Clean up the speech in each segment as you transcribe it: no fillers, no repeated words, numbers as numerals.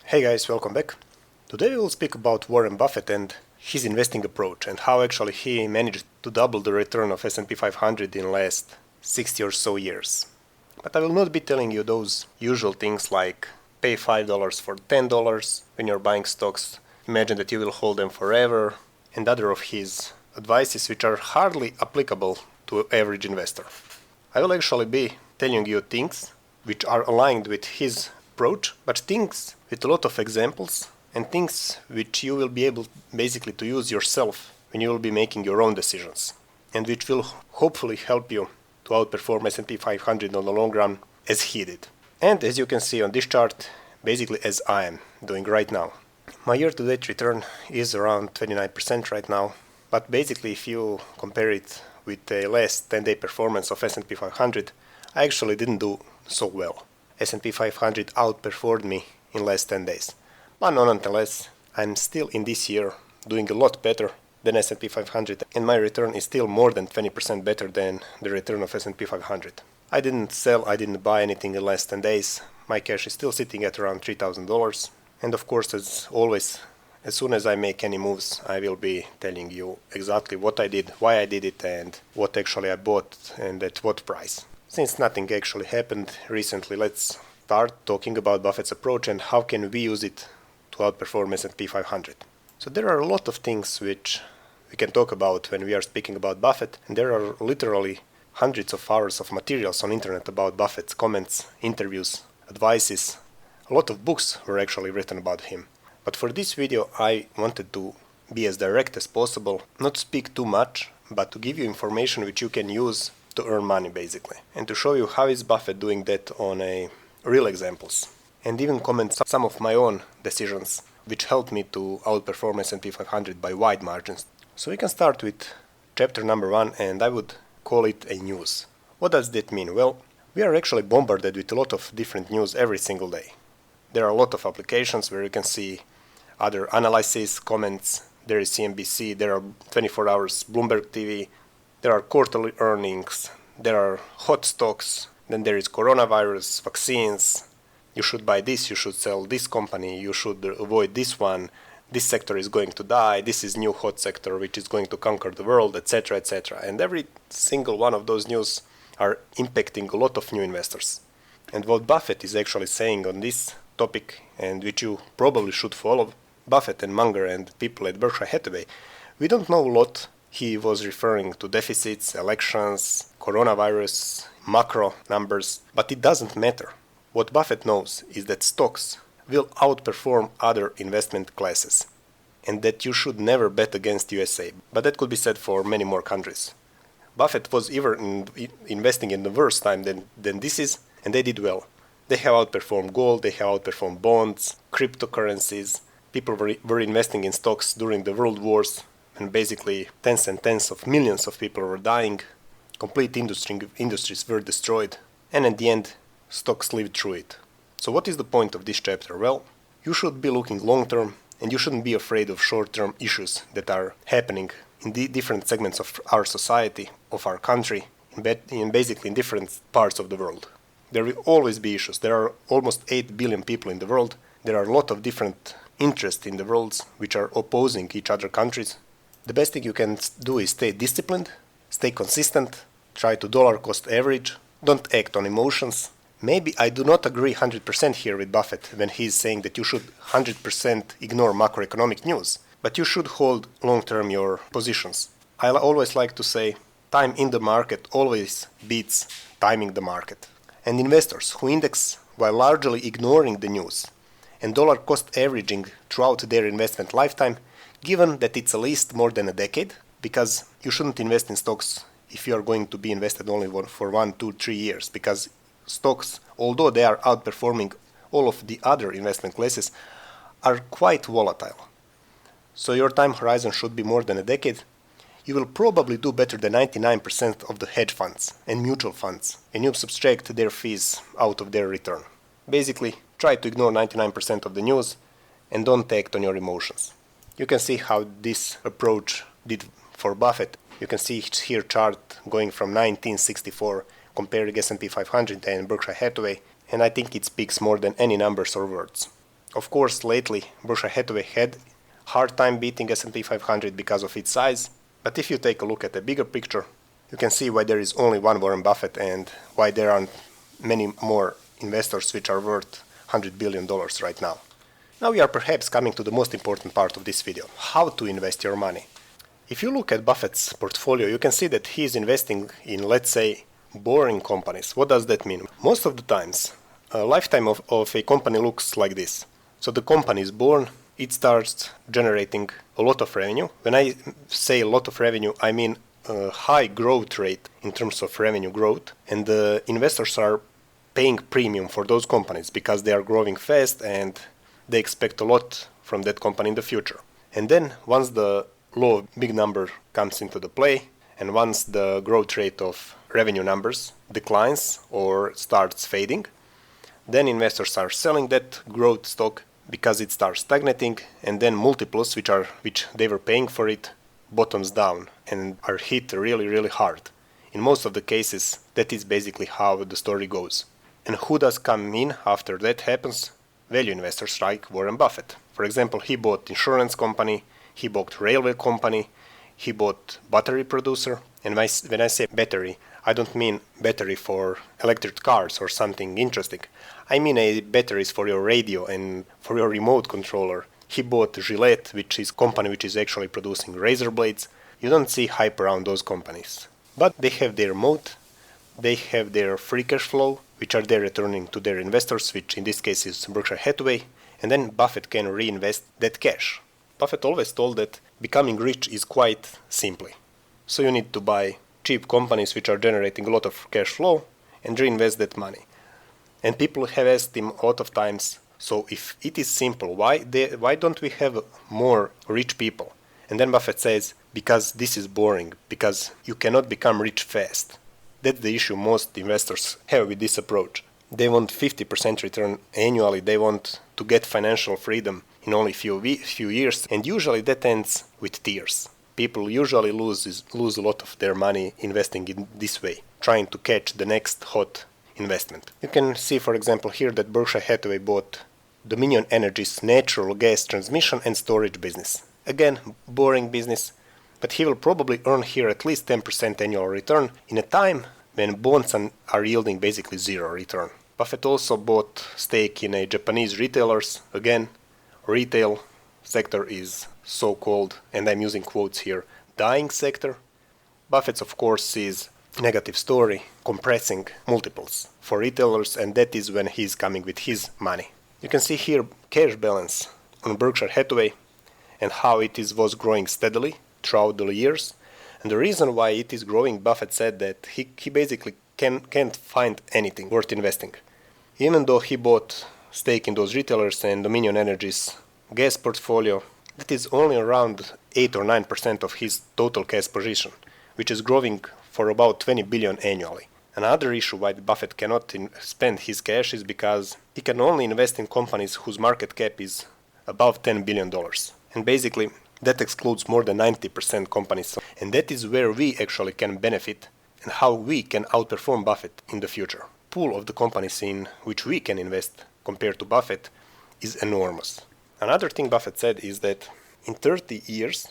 Hey guys, welcome back. Today we will speak about Warren Buffett and his investing approach and how actually he managed to double the return of S&P 500 in last 60 or so years. But I will not be telling you those usual things like pay $5 for $10 when you're buying stocks, imagine that you will hold them forever, and other of his advices which are hardly applicable to an average investor. I will actually be telling you things which are aligned with his approach, but things with a lot of examples and things which you will be able basically to use yourself when you will be making your own decisions, and which will hopefully help you to outperform S&P 500 on the long run as he did. And as you can see on this chart, basically as I am doing right now. My year-to-date return is around 29% right now, but basically if you compare it with the last 10-day performance of S&P 500, I actually didn't do so well. S&P 500 outperformed me in last 10 days. But nonetheless, I'm still in this year doing a lot better than S&P 500, and my return is still more than 20% better than the return of S&P 500. I didn't sell, I didn't buy anything in the last 10 days. My cash is still sitting at around $3,000. And of course, as always, as soon as I make any moves, I will be telling you exactly what I did, why I did it, and what actually I bought and at what price. Since nothing actually happened recently, let's start talking about Buffett's approach and how can we use it to outperform S&P 500. So there are a lot of things which we can talk about when we are speaking about Buffett, and there are literally hundreds of hours of materials on internet about Buffett's comments, interviews, advices. A lot of books were actually written about him. But for this video I wanted to be as direct as possible, not speak too much, but to give you information which you can use to earn money basically, and to show you how is Buffett doing that on a real examples, and even comment some of my own decisions which helped me to outperform S&P 500 by wide margins. So we can start with chapter number 1, and I would call it a news. What does that mean? Well, we are actually bombarded with a lot of different news every single day. There are a lot of applications where you can see other analysis, comments. There is CNBC, there are 24 hours Bloomberg TV, there are quarterly earnings, there are hot stocks, then there is coronavirus, vaccines. You should buy this, you should sell this company, you should avoid this one, this sector is going to die, this is new hot sector which is going to conquer the world, etc., etc. And every single one of those news are impacting a lot of new investors. And what Buffett is actually saying on this topic, and which you probably should follow, Buffett and Munger and people at Berkshire Hathaway, we don't know a lot. He was referring to deficits, elections, coronavirus, macro numbers, but it doesn't matter. What Buffett knows is that stocks will outperform other investment classes, and that you should never bet against USA, but that could be said for many more countries. Buffett was even investing in the worst time than this is, and they did well. They have outperformed gold, they have outperformed bonds, cryptocurrencies. People were investing in stocks during the world wars, and basically tens and tens of millions of people were dying, complete industries were destroyed, and at the end, stocks lived through it. So what is the point of this chapter? Well, you should be looking long-term, and you shouldn't be afraid of short-term issues that are happening in the different segments of our society, of our country, basically in different parts of the world. There will always be issues. There are almost 8 billion people in the world. There are a lot of different interests in the world which are opposing each other countries. The best thing you can do is stay disciplined, stay consistent, try to dollar cost average, don't act on emotions. Maybe I do not agree 100% here with Buffett when he is saying that you should 100% ignore macroeconomic news, but you should hold long-term your positions. I always like to say, time in the market always beats timing the market. And investors who index while largely ignoring the news and dollar cost averaging throughout their investment lifetime, given that it's at least more than a decade, because you shouldn't invest in stocks if you are going to be invested only for 1, 2, 3 years, because stocks, although they are outperforming all of the other investment classes, are quite volatile. So your time horizon should be more than a decade. You will probably do better than 99% of the hedge funds and mutual funds, and you subtract their fees out of their return. Basically, try to ignore 99% of the news and don't act on your emotions. You can see how this approach did for Buffett. You can see here chart going from 1964 comparing S&P 500 and Berkshire Hathaway, and I think it speaks more than any numbers or words. Of course, lately Berkshire Hathaway had hard time beating S&P 500 because of its size, but if you take a look at the bigger picture, you can see why there is only one Warren Buffett and why there aren't many more investors which are worth $100 billion right now. Now we are perhaps coming to the most important part of this video, how to invest your money. If you look at Buffett's portfolio, you can see that he is investing in, let's say, boring companies. What does that mean? Most of the times, a lifetime of a company looks like this. So the company is born, it starts generating a lot of revenue. When I say a lot of revenue, I mean a high growth rate in terms of revenue growth, and the investors are paying premium for those companies because they are growing fast and they expect a lot from that company in the future. And then once the law of big number comes into the play, and once the growth rate of revenue numbers declines or starts fading, then investors are selling that growth stock because it starts stagnating, and then multiples which they were paying for it bottoms down and are hit really hard. In most of the cases, that is basically how the story goes. And who does come in after that happens? Value investors like Warren Buffett. For example, he bought insurance company, he bought railway company, he bought battery producer. And when I say battery, I don't mean battery for electric cars or something interesting. I mean batteries for your radio and for your remote controller. He bought Gillette, which is a company which is actually producing razor blades. You don't see hype around those companies. But they have their moat, they have their free cash flow, which are they returning to their investors, which in this case is Berkshire Hathaway, and then Buffett can reinvest that cash. Buffett always told that becoming rich is quite simply. So you need to buy cheap companies which are generating a lot of cash flow and reinvest that money. And people have asked him a lot of times, so if it is simple, why don't we have more rich people? And then Buffett says, because this is boring, because you cannot become rich fast. That's the issue most investors have with this approach. They want 50% return annually. They want to get financial freedom in only few years, and usually that ends with tears. People usually lose a lot of their money investing in this way, trying to catch the next hot investment. You can see, for example, here that Berkshire Hathaway bought Dominion Energy's natural gas transmission and storage business. Again, boring business, but he will probably earn here at least 10% annual return in a time when bonds are yielding basically zero return. Buffett also bought stake in a Japanese retailers. Again, retail sector is so-called, and I'm using quotes here, dying sector. Buffett, of course, sees negative story compressing multiples for retailers, and that is when he's coming with his money. You can see here cash balance on Berkshire Hathaway and how it was growing steadily throughout the years. And the reason why it is growing, Buffett said that he basically can't find anything worth investing. Even though he bought stake in those retailers and Dominion Energy's gas portfolio, that is only around 8 or 9% of his total cash position, which is growing for about 20 billion annually. Another issue why Buffett cannot spend his cash is because he can only invest in companies whose market cap is above $10 billion. And basically, that excludes more than 90% companies. And that is where we actually can benefit and how we can outperform Buffett in the future. Pool of the companies in which we can invest compared to Buffett is enormous. Another thing Buffett said is that in 30 years,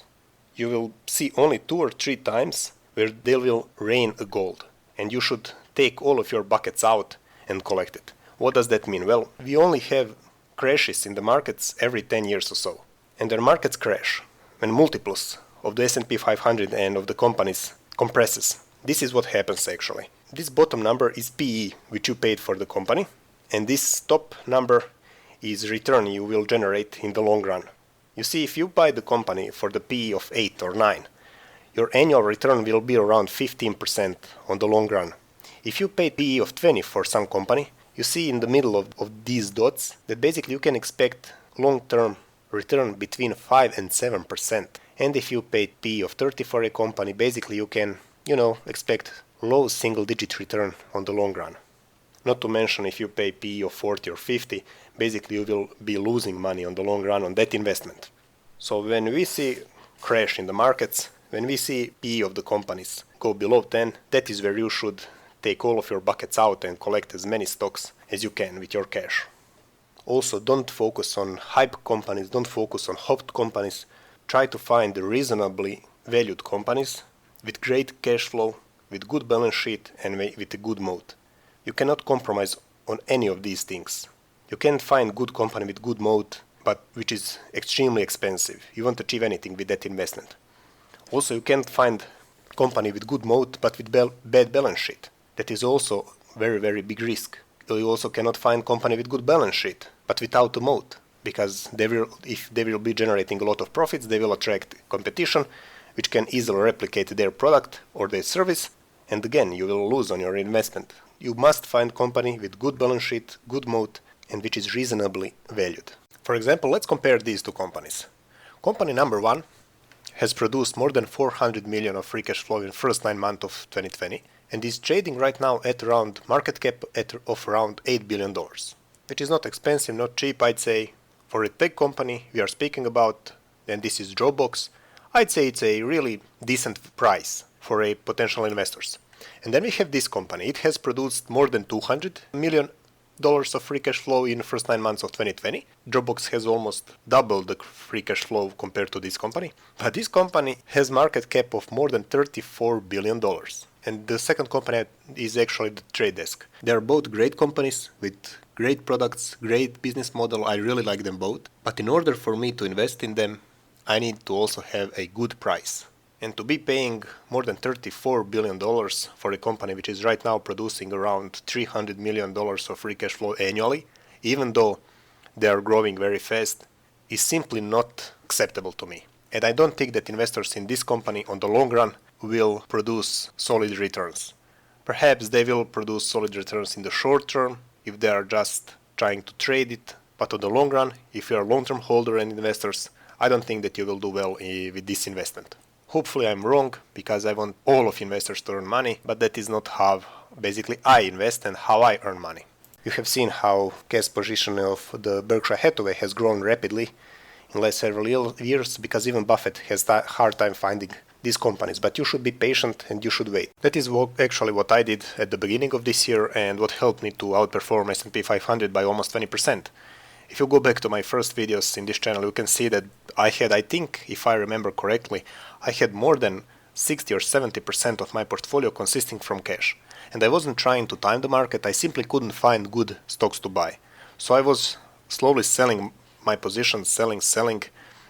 you will see only 2 or 3 times where they will rain a gold. And you should take all of your buckets out and collect it. What does that mean? Well, we only have crashes in the markets every 10 years or so. And when markets crash, when multiples of the S&P 500 and of the companies compresses, this is what happens actually. This bottom number is PE, which you paid for the company, and this top number is return you will generate in the long run. You see, if you buy the company for the PE of 8 or 9, your annual return will be around 15% on the long run. If you pay PE of 20 for some company, you see in the middle of these dots that basically you can expect long-term return between 5 and 7%. And if you pay PE of 30 for a company, basically you can, expect low single-digit return on the long run. Not to mention if you pay PE of 40 or 50, basically you will be losing money on the long run on that investment. So when we see crash in the markets, when we see PE of the companies go below 10, that is where you should take all of your buckets out and collect as many stocks as you can with your cash. Also, don't focus on hype companies, don't focus on hot companies. Try to find reasonably valued companies with great cash flow, with good balance sheet, and with a good moat. You cannot compromise on any of these things. You can find good company with good moat, but which is extremely expensive. You won't achieve anything with that investment. Also, you can't find company with good moat but with bad balance sheet. That is also very, very big risk. You also cannot find company with good balance sheet but without a moat, because if they will be generating a lot of profits, they will attract competition which can easily replicate their product or their service, and again you will lose on your investment. You must find company with good balance sheet, good moat, and which is reasonably valued. For example, let's compare these two companies. Company number one has produced more than 400 million of free cash flow in the first 9 months of 2020 and is trading right now at around market cap of around $8 billion, which is not expensive, not cheap, I'd say. For a tech company we are speaking about, and this is Dropbox, I'd say it's a really decent price for a potential investors. And then we have this company. It has produced more than $200 million of free cash flow in the first 9 months of 2020. Dropbox has almost doubled the free cash flow compared to this company. But this company has market cap of more than $34 billion. And the second company is actually the Trade Desk. They are both great companies with great products, great business model. I really like them both. But in order for me to invest in them, I need to also have a good price. And to be paying more than $34 billion for a company which is right now producing around $300 million of free cash flow annually, even though they are growing very fast, is simply not acceptable to me. And I don't think that investors in this company on the long run will produce solid returns. Perhaps they will produce solid returns in the short term if they are just trying to trade it, but on the long run, if you are a long-term holder and investors, I don't think that you will do well with this investment. Hopefully I'm wrong, because I want all of investors to earn money, but that is not how basically I invest and how I earn money. You have seen how cash position of the Berkshire Hathaway has grown rapidly in last several years, because even Buffett has a hard time finding these companies, but you should be patient and you should wait. That is actually what I did at the beginning of this year and what helped me to outperform S&P 500 by almost 20%. If you go back to my first videos in this channel, you can see that I think, if I remember correctly, I had more than 60 or 70% of my portfolio consisting from cash. And I wasn't trying to time the market, I simply couldn't find good stocks to buy. So I was slowly selling my positions, selling,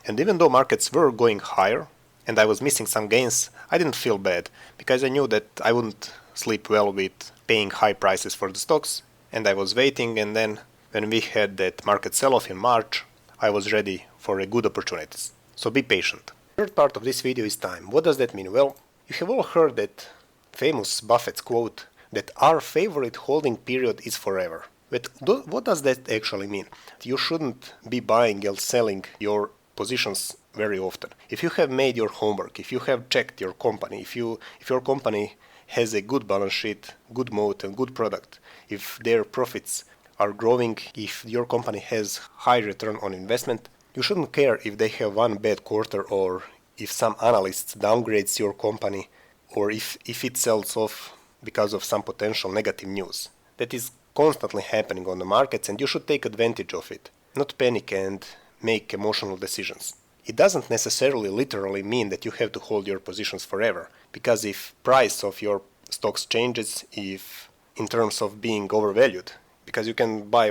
and even though markets were going higher and I was missing some gains, I didn't feel bad, because I knew that I wouldn't sleep well with paying high prices for the stocks, and I was waiting, and then when we had that market sell-off in March, I was ready for a good opportunities. So be patient. Third part of this video is time. What does that mean? Well, you have all heard that famous Buffett's quote that our favorite holding period is forever. But what does that actually mean? You shouldn't be buying and selling your positions very often. If you have made your homework, if you have checked your company, if your company has a good balance sheet, good moat and good product, if their profits are growing, if your company has high return on investment, you shouldn't care if they have one bad quarter or if some analysts downgrades your company or if it sells off because of some potential negative news. That is constantly happening on the markets and you should take advantage of it, not panic and make emotional decisions. It doesn't necessarily literally mean that you have to hold your positions forever, because if price of your stocks changes, if in terms of being overvalued, because you can buy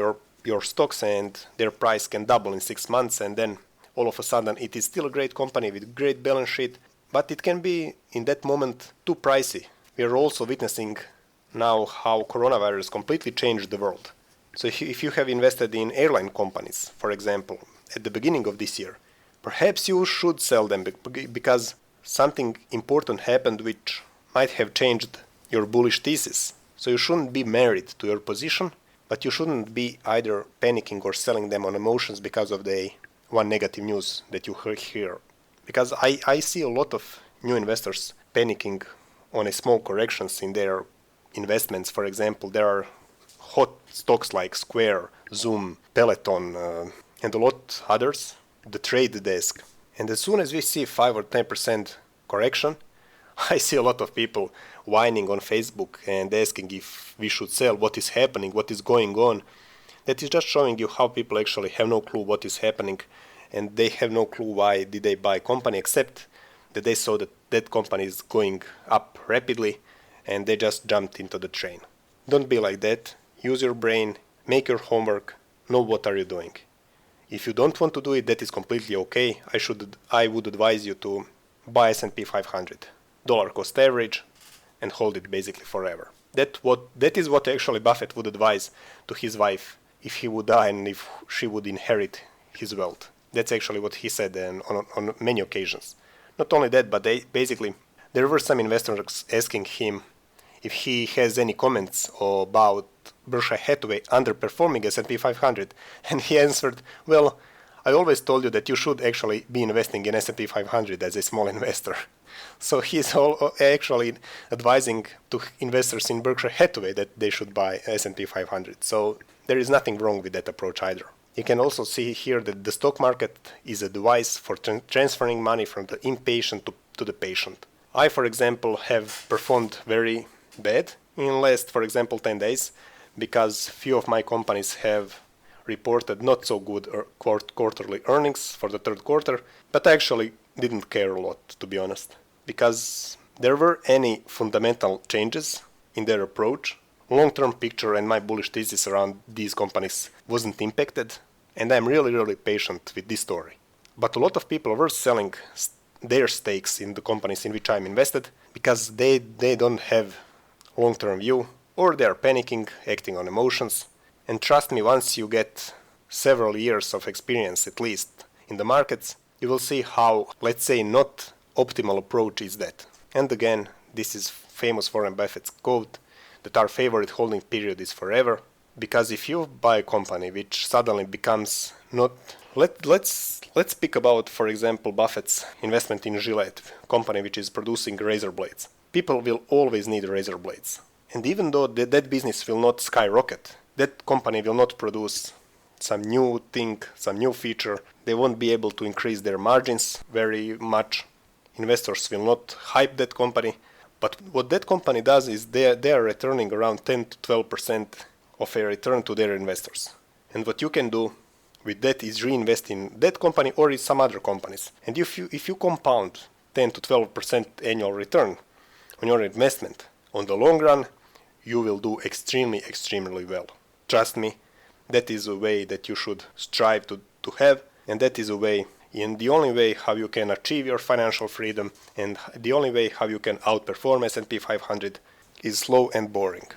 your stocks and their price can double in 6 months and then all of a sudden it is still a great company with great balance sheet, but it can be in that moment too pricey. We are also witnessing now how coronavirus completely changed the world. So if you have invested in airline companies, for example, at the beginning of this year, perhaps you should sell them because something important happened which might have changed your bullish thesis. So you shouldn't be married to your position, but you shouldn't be either panicking or selling them on emotions because of the one negative news that you hear. Because I see a lot of new investors panicking on a small corrections in their investments. For example, there are hot stocks like Square, Zoom, Peloton, and a lot others, the Trade Desk. And as soon as we see 5 or 10% correction, I see a lot of people whining on Facebook and asking if we should sell, what is happening, what is going on. That is just showing you how people actually have no clue what is happening, and they have no clue why did they buy a company, except that they saw that that company is going up rapidly and they just jumped into the train. Don't be like that. Use your brain, make your homework, know what are you doing. If you don't want to do it, that is completely okay. I would advise you to buy S&P 500, dollar cost average, and hold it basically forever. That is what actually Buffett would advise to his wife if he would die and if she would inherit his wealth. That's actually what he said on many occasions. Not only that, but there were some investors asking him if he has any comments about Berkshire Hathaway underperforming S&P 500, and he answered, well, I always told you that you should actually be investing in S&P 500 as a small investor. So he's actually advising to investors in Berkshire Hathaway that they should buy S&P 500. So there is nothing wrong with that approach either. You can also see here that the stock market is a device for transferring money from the impatient to the patient. I, for example, have performed very bad in last, for example, 10 days because few of my companies have reported not so good quarterly earnings for the third quarter, but I actually didn't care a lot, to be honest, because there were any fundamental changes in their approach. Long-term picture and my bullish thesis around these companies wasn't impacted, and I'm really patient with this story. But a lot of people were selling their stakes in the companies in which I'm invested because they don't have long-term view, or they are panicking, acting on emotions. And trust me, once you get several years of experience at least in the markets, you will see how, let's say, not optimal approach is that. And again, this is famous Warren Buffett's quote that our favorite holding period is forever. Because if you buy a company which suddenly becomes not... Let's speak about, for example, Buffett's investment in Gillette, company which is producing razor blades. People will always need razor blades. And even though that business will not skyrocket, that company will not produce some new thing, some new feature. They won't be able to increase their margins very much. Investors will not hype that company. But what that company does is they are returning around 10 to 12% of a return to their investors. And what you can do with that is reinvest in that company or in some other companies. And if you compound 10 to 12% annual return on your investment, on the long run, you will do extremely well. Trust me, that is a way that you should strive to have, and that is a way, and the only way how you can achieve your financial freedom, and the only way how you can outperform S&P 500 is slow and boring.